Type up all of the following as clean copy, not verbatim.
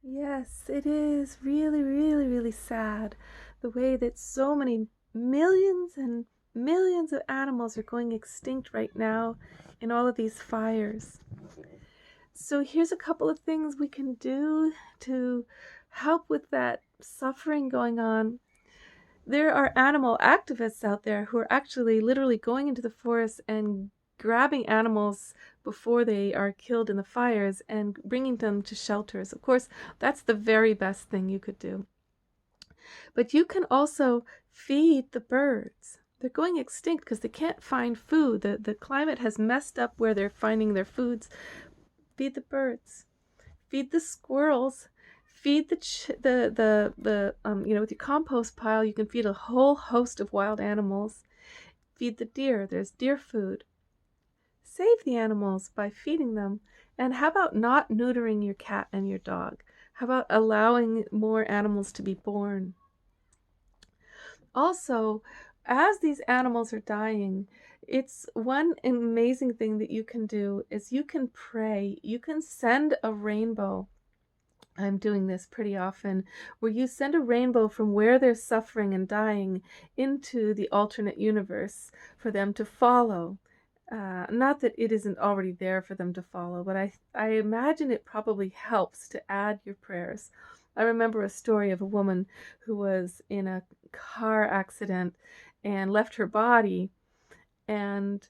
Yes, it is really, really, really sad the way that so many millions and millions of animals are going extinct right now in all of these fires. So, here's a couple of things we can do to help with that suffering going on. There are animal activists out there who are actually literally going into the forest and grabbing animals before they are killed in the fires and bringing them to shelters. Of course, that's the very best thing you could do. But you can also feed the birds. They're going extinct because they can't find food. The climate has messed up where they're finding their foods. Feed the birds. Feed the squirrels. Feed with your compost pile, you can feed a whole host of wild animals. Feed the deer. There's deer food. Save the animals by feeding them. And how about not neutering your cat and your dog? How about allowing more animals to be born? Also, as these animals are dying, it's one amazing thing that you can do is you can pray. You can send a rainbow. I'm doing this pretty often, where you send a rainbow from where they're suffering and dying into the alternate universe for them to follow. Not that it isn't already there for them to follow, but I imagine it probably helps to add your prayers. I remember a story of a woman who was in a car accident and left her body, and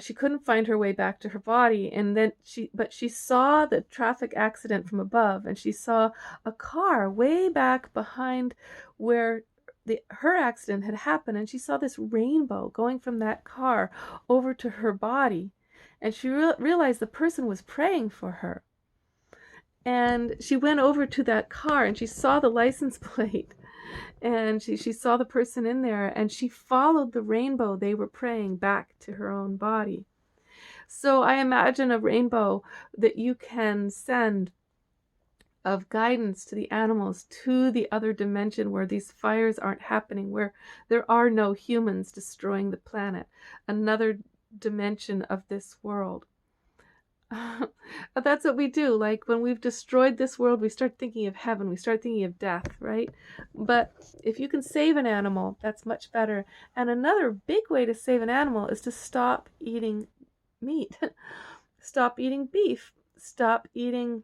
she couldn't find her way back to her body. And then she saw the traffic accident from above, and she saw a car way back behind where her accident had happened, and she saw this rainbow going from that car over to her body, and she realized the person was praying for her. And she went over to that car and she saw the license plate, and she saw the person in there, and she followed the rainbow they were praying back to her own body. So I imagine a rainbow that you can send of guidance to the animals to the other dimension where these fires aren't happening, where there are no humans destroying the planet, another dimension of this world. But that's what we do. Like when we've destroyed this world, we start thinking of heaven, we start thinking of death, right? But if you can save an animal, that's much better. And another big way to save an animal is to stop eating meat. Stop eating beef. Stop eating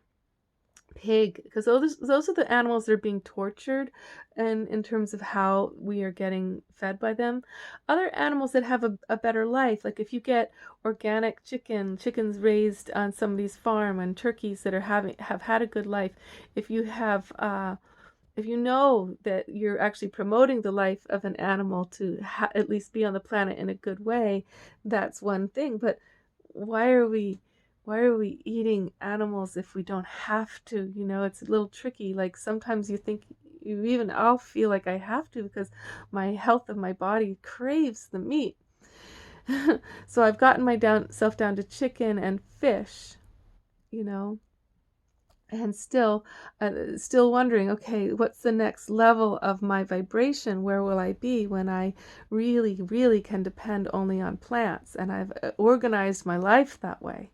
pig, because those are the animals that are being tortured, and in terms of how we are getting fed by them. Other animals that have a better life, like if you get organic chickens raised on somebody's farm, and turkeys that have had a good life, if you have if you know that you're actually promoting the life of an animal to at least be on the planet in a good way, that's one thing. But why are we why are we eating animals if we don't have to? It's a little tricky. Like sometimes you think I'll feel like I have to because my health of my body craves the meat. So I've gotten myself down to chicken and fish, you know, and still wondering, okay, what's the next level of my vibration? Where will I be when I really, really can depend only on plants? And I've organized my life that way.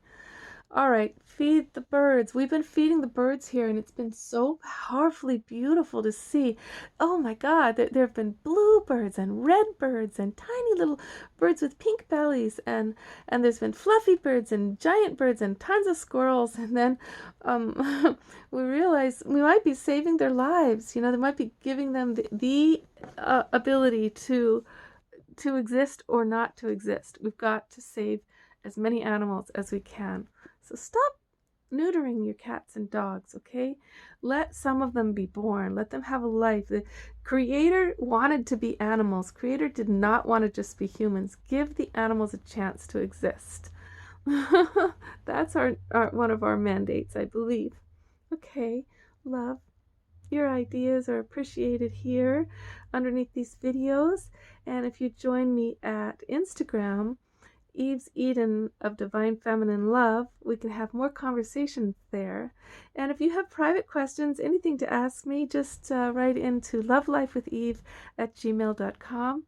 All right, feed the birds. We've been feeding the birds here, and it's been so powerfully beautiful to see. Oh my God, there have been bluebirds and red birds and tiny little birds with pink bellies, and there's been fluffy birds and giant birds and tons of squirrels. And then we realize we might be saving their lives. They might be giving them the ability to exist or not to exist. We've got to save as many animals as we can. So stop neutering your cats and dogs, okay? Let some of them be born. Let them have a life. The Creator wanted to be animals. Creator did not want to just be humans. Give the animals a chance to exist. That's our one of our mandates, I believe. Okay, love. Your ideas are appreciated here underneath these videos. And if you join me at Instagram, Eve's Eden of Divine Feminine Love, we can have more conversations there. And if you have private questions, anything to ask me, just write into lovelifewitheve@gmail.com.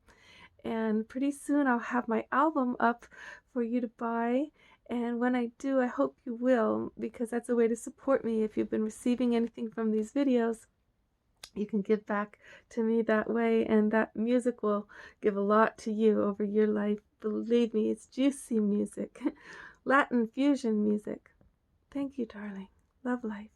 And pretty soon I'll have my album up for you to buy. And when I do, I hope you will, because that's a way to support me. If you've been receiving anything from these videos, you can give back to me that way, and that music will give a lot to you over your life. Believe me, it's juicy music, Latin fusion music. Thank you, darling. Love life.